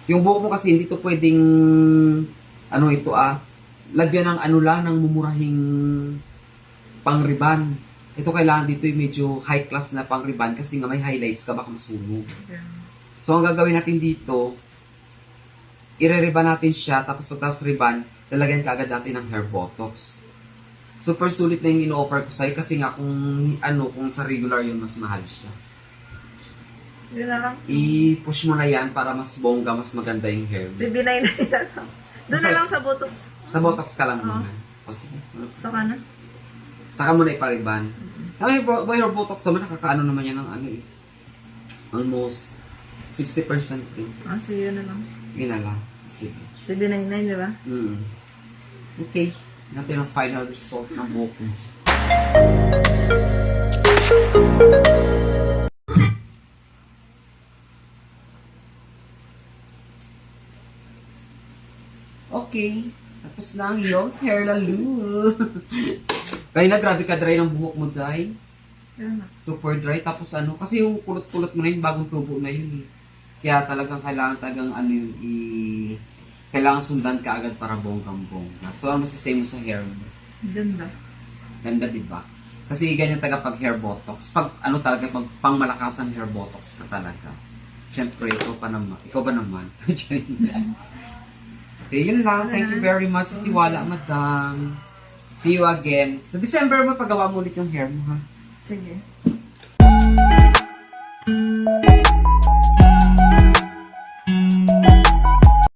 Yung buhok mo kasi hindi to pwedeng, ano ito lagyan ng ano lang, ng mumurahing pang-riban. Ito kailangan dito yung medyo high class na pang-riban kasi nga may highlights ka, baka masunog. So, ang gagawin natin dito, ire-riban natin siya, tapos pagkatapos riban, lalagyan ka agad natin ng hair botox. Super sulit na yung ino-offer ko sa'yo kasi nga kung sa regular yun, mas mahal siya. Yun na lang. I-push mo na yan para mas bongga, mas maganda yung hair mo. Si Binay na yun lang. Doon na lang sa botox. Sa botox ka lang muna. O sige. Sa kanan. Saka mo na ipariban. Ay, hair botox naman, nakakaano naman yan ng ano eh. Almost 60% din. Sige, yun na lang. Yun na lang. Sige. Si Binay na yun, di ba? Okay. Natin ang final result ng buhok mo. Okay. Tapos na ang iyong hair lalo. Kaya na, grabe ka dry ng buhok mo, dry. Yun na. Super dry. Tapos ano, kasi yung kulot-kulot mo na yun, bagong tubo na yun eh. Kaya talagang kailangan ano yun, kailangan sundan ka agad para bonggang-bongga. So, ano masasay mo sa hair mo? Ganda. Ganda, di ba? Kasi ganyan taga pag hair botox. Pag ano talaga, pag pangmalakas ang hair botox na talaga. Siyempre, ikaw ba naman? Okay, yun lang. Thank you very much sa tiwala, madam. See you again. Sa December, mapagawa mo ulit yung hair mo, ha? Sige.